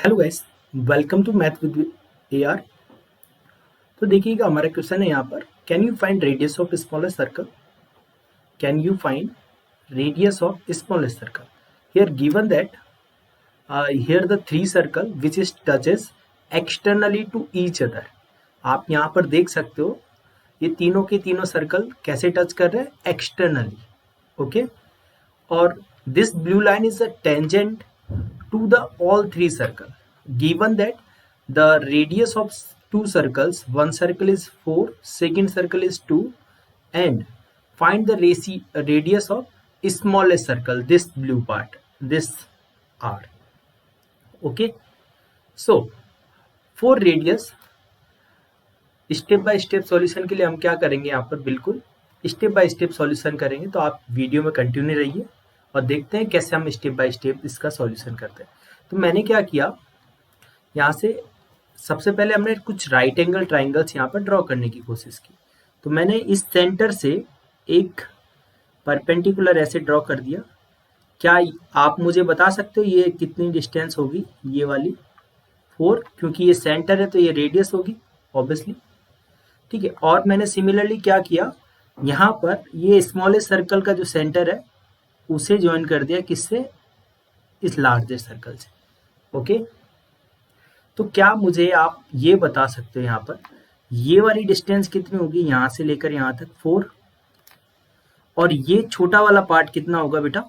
Hello guys, welcome to math with AR. तो देखिएगा हमारा क्वेश्चन है यहाँ पर, can you find radius of smallest circle. Can you find radius of smallest circle. Here given that here the three circle which is touches externally to each other. आप यहाँ पर देख सकते हो ये तीनों के तीनों सर्कल कैसे टच कर रहे हैं, एक्सटर्नली। ओके, और this blue line is a tangent to the all three circle. Given that the radius of two circles, one circle is 4, second circle is 2, and find the radius of smallest circle, this blue part, this r. Okay, so for radius step by step solution के लिए हम क्या करेंगे, यहाँ पर बिल्कुल step by step solution करेंगे। तो आप वीडियो में कंटिन्यू रहिए और देखते हैं कैसे हम स्टेप बाय स्टेप इसका सॉल्यूशन करते हैं। तो मैंने क्या किया, यहाँ से सबसे पहले हमने कुछ राइट एंगल ट्राइंगल्स यहाँ पर ड्रॉ करने की कोशिश की। तो मैंने इस सेंटर से एक परपेंडिकुलर ऐसे ड्रॉ कर दिया। क्या आप मुझे बता सकते हो ये कितनी डिस्टेंस होगी, ये वाली 4, क्योंकि ये सेंटर है तो ये रेडियस होगी ऑब्वियसली। ठीक है, और मैंने सिमिलरली क्या किया, यहाँ पर ये स्मॉलेस्ट सर्कल का जो सेंटर है उसे ज्वाइन कर दिया किससे, इस लार्जेस्ट सर्कल से। ओके, तो क्या मुझे आप ये बता सकते हो यहाँ पर ये वाली डिस्टेंस कितनी होगी, यहाँ से लेकर यहाँ तक 4, और ये छोटा वाला पार्ट कितना होगा बेटा,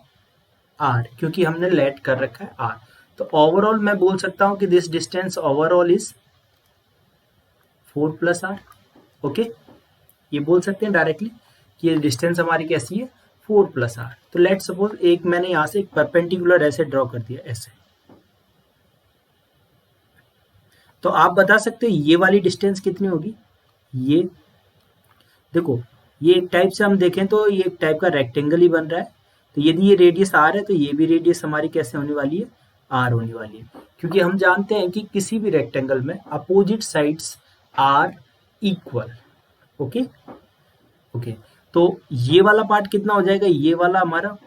r, क्योंकि हमने लेट कर रखा है r। तो ओवरऑल मैं बोल सकता हूँ कि this distance overall is 4 + r। Okay, ये बोल सकते हैं डायरेक्टली कि ये डिस्टेंस हमारी कैसी है, 4 + r। तो लेट सपोज एक मैंने यहाँ से एक परपेंडिकुलर ऐसे ड्रॉ कर दिया ऐसे। तो आप बता सकते हो ये वाली डिस्टेंस कितनी होगी। ये देखो, ये एक टाइप से हम देखें तो ये एक टाइप का रेक्टेंगल ही बन रहा है। तो यदि ये रेडियस r है तो ये भी रेडियस हमारी कैसे होने वाली है, r होने वाली है, क्योंकि हम जानते हैं कि किसी भी रेक्टेंगल में opposite sides are equal. Okay okay, तो ये वाला पार्ट कितना हो जाएगा, ये वाला हमारा,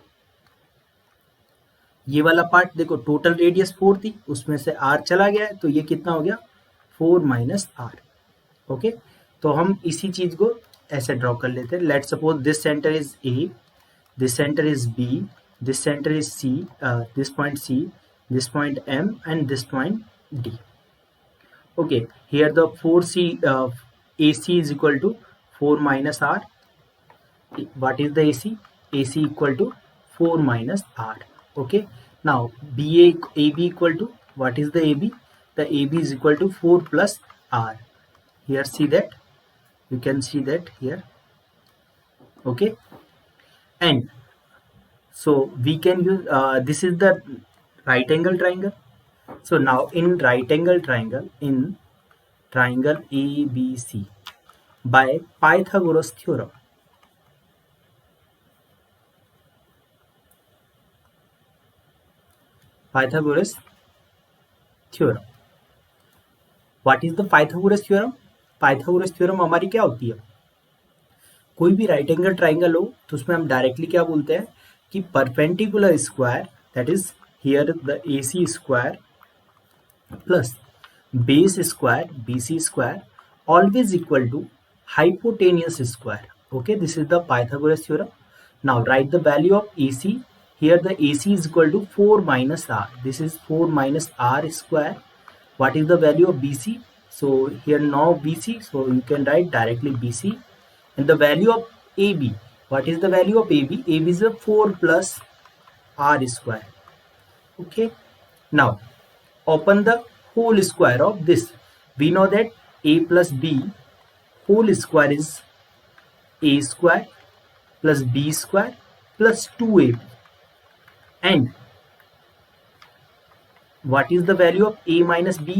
ये वाला पार्ट देखो टोटल रेडियस 4 थी, उसमें से r चला गया है तो ये कितना हो गया, 4 - r। ओके, तो हम इसी चीज को ऐसे ड्रॉ कर लेते हैं। Let suppose this centre is a, this centre is b, this centre is c, this point c, this point m, and this point d. Okay, here the 4c AC is equal to 4 - r. What is the AC? AC equal to 4 - r. Okay, now AB equal to, what is the AB? The AB is equal to 4 + r. Here see that, you can see that here. Okay, and so we can use this is the right angle triangle. So now in right angle triangle, in triangle ABC, by Pythagoras theorem, Pythagoras theorem. What is the Pythagoras theorem? Pythagoras theorem हमारी क्या होती है, कोई भी right angle triangle हो तो उसमें हम डायरेक्टली क्या बोलते हैं कि perpendicular square, that is here the AC square plus base square BC square always equal to hypotenuse square. Okay, this is the Pythagoras theorem. Now write the value of AC. Here the AC is equal to 4 - r. This is 4 - r square. What is the value of BC? So here now BC, so you can write directly BC. And the value of AB, what is the value of AB? AB is a 4 + r square. Okay, now open the whole square of this. We know that a plus b whole square is a square plus b square plus 2ab. And what is the value of a minus b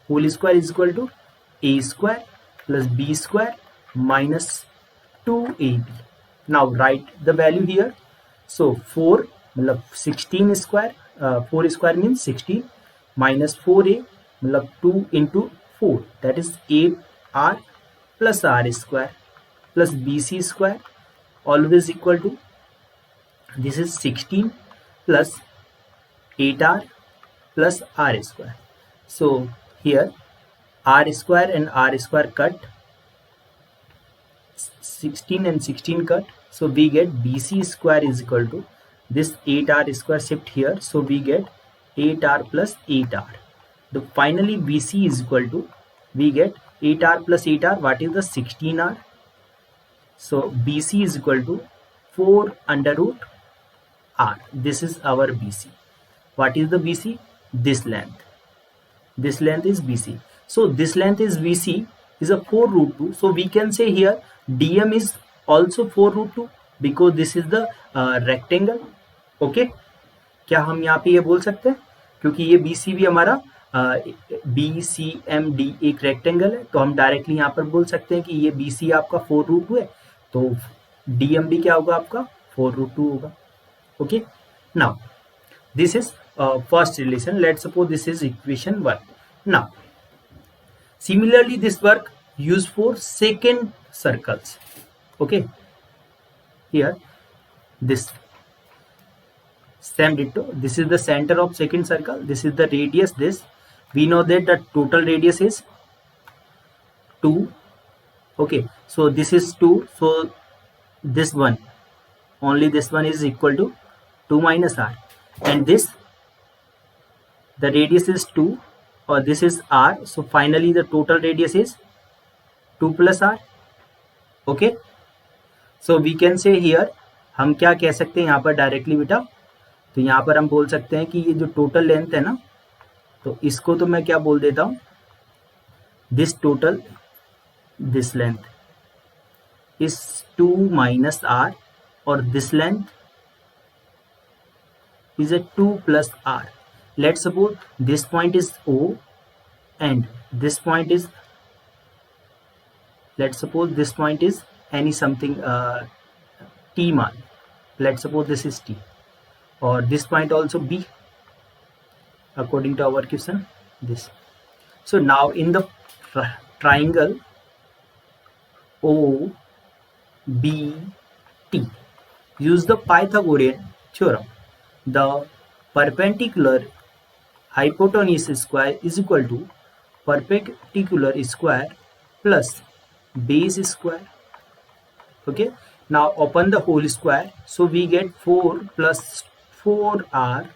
whole square is equal to a square plus b square minus 2ab. Now write the value here. So 4 मतलब 16 square, 4 square means 16 minus 4a मतलब 2 into 4, that is 8r plus r square plus bc square always equal to, this is 16 plus 8r plus r square. So here r square and r square cut, 16 and 16 cut, so we get BC square is equal to this 8r square shift here, so we get 8r plus 8r. The finally BC is equal to, we get 8r plus 8r, what is the 16r? So BC is equal to 4 under root r. This is our BC. What is the BC? This length. This length is BC. So this length is BC is a 4 root 2. So we can say here DM is also 4 root 2 because this is the rectangle. Okay, क्या हम यहाँ पे ये बोल सकते हैं? क्योंकि ये BC भी हमारा BCMD एक रेक्टेंगल है, तो हम डायरेक्टली यहाँ पर बोल सकते हैं कि ये BC आपका 4 रूट 2 है, तो DM भी क्या होगा आपका 4 रूट 2 होगा. Okay, now this is first relation. Let's suppose this is equation 1. Now similarly this work used for second circles. Okay, here this same ditto, this is the center of second circle, this is the radius, this we know that the total radius is 2. Okay, so this is 2, so this one, only this one is equal to 2 minus r, and this, the radius is 2 or this is r, so finally the total radius is 2 plus r. Okay, so we can say here, हम क्या कह सकते हैं यहाँ पर directly बेटा, तो यहाँ पर हम बोल सकते हैं कि ये जो टोटल लेंथ है ना, तो इसको तो मैं क्या बोल देता हूँ, this total, this length is 2 minus r और this length is a 2 plus r. Let's suppose this point is O and this point is, let's suppose this point is any something T मान, let's suppose this is T, or this point also B according to our question, this. So now in the triangle O B T, use the Pythagorean theorem. The perpendicular hypotenuse square is equal to perpendicular square plus base square. Okay, now open the whole square, so we get 4 plus 4r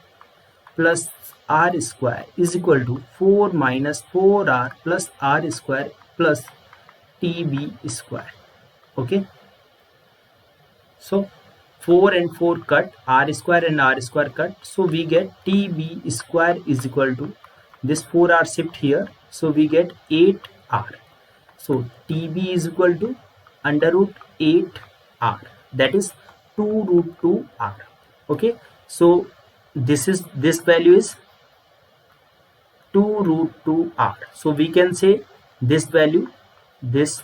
plus r square is equal to 4 minus 4r plus r square plus tb square. Okay, so 4 and 4 cut, r square and r square cut, so we get tb square is equal to this 4r shift here, so we get 8r. So tb is equal to under root 8r, that is 2 root 2r. Okay, so this value is 2 root 2r. So we can say this value, this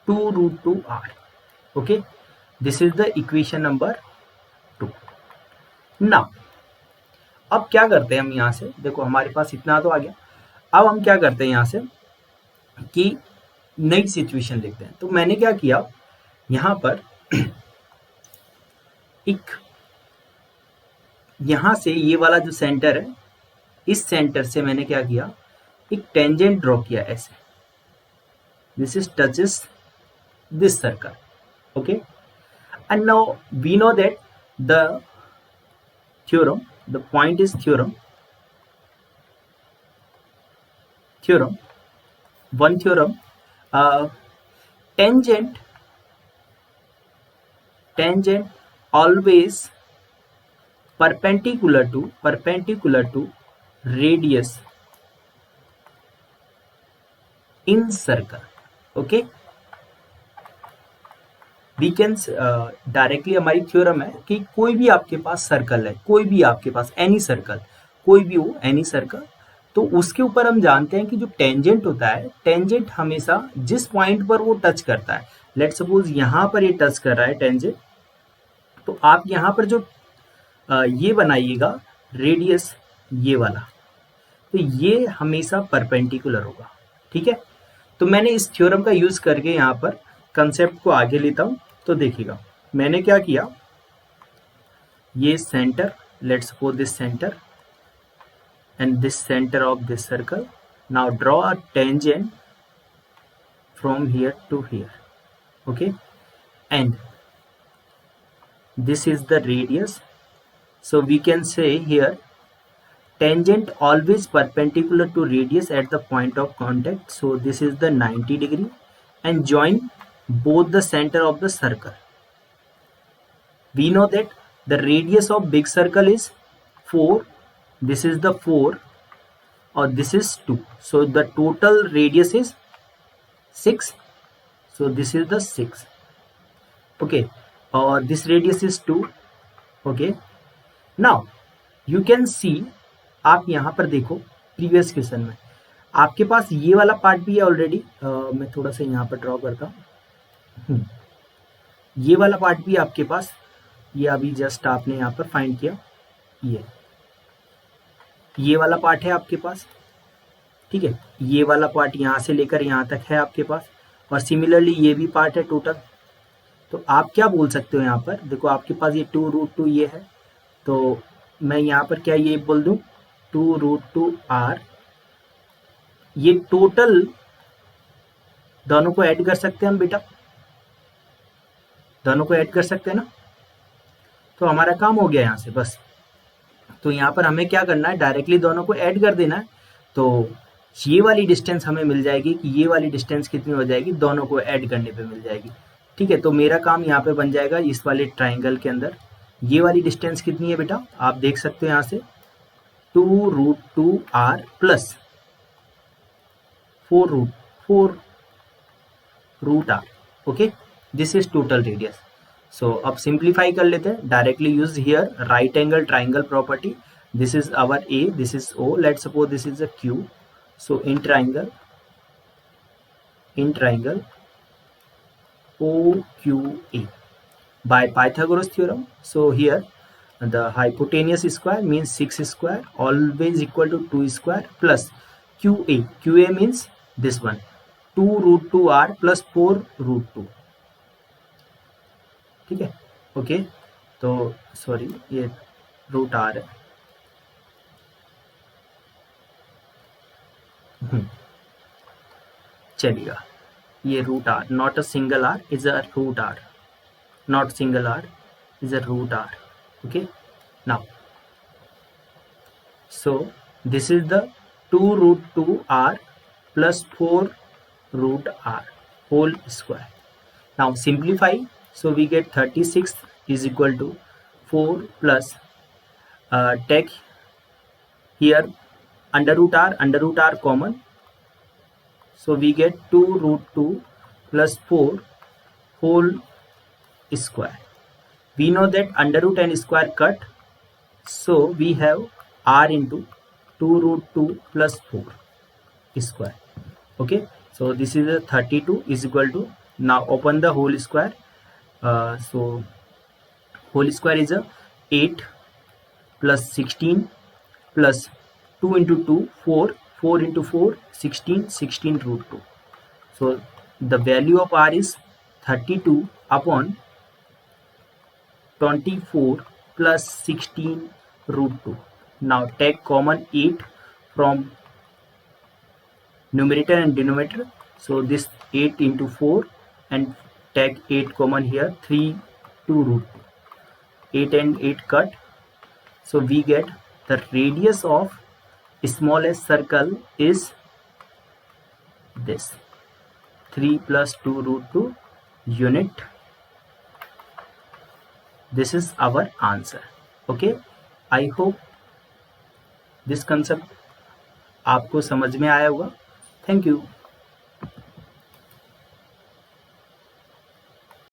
2 root 2r. Okay, this is the equation number 2. Now अब क्या करते हैं हम यहाँ से, देखो हमारे पास इतना तो आ गया, अब हम क्या करते हैं यहाँ से कि नई सिचुएशन लिखते हैं. तो मैंने क्या किया यहाँ पर, एक यहाँ से ये वाला जो सेंटर है, इस सेंटर से मैंने क्या किया, एक टेंजेंट ड्रॉ किया ऐसे, this is touches this circle. Okay, and now we know that the theorem, the point is theorem, one theorem, tangent always perpendicular to radius in circle. Okay, we can directly, हमारी theorem है कि कोई भी आपके पास circle है, कोई भी आपके पास एनी सर्कल, कोई भी हो एनी सर्कल, तो उसके ऊपर हम जानते हैं कि जो टेंजेंट होता है, टेंजेंट हमेशा जिस पॉइंट पर वो टच करता है, लेट्स सपोज यहाँ पर ये टच कर रहा है टेंजेंट, तो आप यहाँ पर जो ये बनाइएगा रेडियस ये वाला, तो ये हमेशा परपेंडिकुलर होगा. ठीक है, तो मैंने इस थ्योरम का यूज करके यहाँ पर कंसेप्ट को आगे लेता हूं. तो देखिएगा मैंने क्या किया, ये centre, let's suppose this centre, and this center of this circle. Now draw a tangent from here to here. Okay, and this is the radius. So we can say here tangent always perpendicular to radius at the point of contact. So this is the 90 degree and join both the center of the circle. We know that the radius of big circle is 4. This is the 4 or this is 2. So the total radius is 6. So this is the 6. Okay, or this radius is 2. Okay, now you can see, आप यहाँ पर देखो previous question में आपके पास ये वाला part भी है ऑलरेडी. मैं थोड़ा सा यहाँ पर ड्रॉ करता हूँ. ये वाला पार्ट भी आपके पास, ये अभी जस्ट आपने यहाँ पर फाइंड किया. ये वाला पार्ट है आपके पास. ठीक है, ये वाला पार्ट यहाँ से लेकर यहाँ तक है आपके पास, और सिमिलरली ये भी पार्ट है टोटल. तो आप क्या बोल सकते हो यहाँ पर, देखो आपके पास ये 2√2 ये है, तो मैं यहाँ पर क्या ये बोल दूँ 2√2r. ये टोटल दोनों को ऐड कर सकते हैं हम बेटा, दोनों को ऐड कर सकते हैं ना. तो हमारा काम हो गया यहाँ से बस. तो यहाँ पर हमें क्या करना है, डायरेक्टली दोनों को ऐड कर देना है. तो ये वाली डिस्टेंस हमें मिल जाएगी कि ये वाली डिस्टेंस कितनी हो जाएगी, दोनों को ऐड करने पे मिल जाएगी. ठीक है, तो मेरा काम यहाँ पे बन जाएगा इस वाले ट्राइंगल के अंदर. ये वाली डिस्टेंस कितनी है बेटा, आप देख सकते हो यहाँ से 2√2r plus 4√r. Okay, this is total radius. So अब सिंप्लीफाई कर लेते हैं. Directly use here right angle triangle property. This is our A, this is O. Let's suppose this is a Q. So in triangle OQA by Pythagoras theorem. So here the hypotenuse square means 6 square always equal to 2 square plus QA means this one 2√2r plus 4√2. ठीक है, okay. तो sorry ये √r है. चलिएगा, ये √r, not a single r, is a √r, not single r, is a √r. Okay, now so this is the 2√2r plus 4√r whole square. Now simplify, so we get 36 is equal to 4 plus take here under root r common. So we get 2√2 plus 4 whole square. We know that under root and square cut. So we have r into 2√2 plus 4 square. Okay. So this is a 32 is equal to, now open the whole square. So whole square is a 8 plus 16 plus 2 into 2 4. 4 into 4 16, 16√2. So the value of r is 32 upon 24 plus 16√2. Now take common 8 from numerator and denominator. So this 8 into 4 and take 8 common here, 3 2√2. 8 and 8 cut. So we get the radius of smallest circle is this 3 plus 2√2 unit. This is our answer. Okay, I hope this concept आपको समझ में आया होगा. Thank you.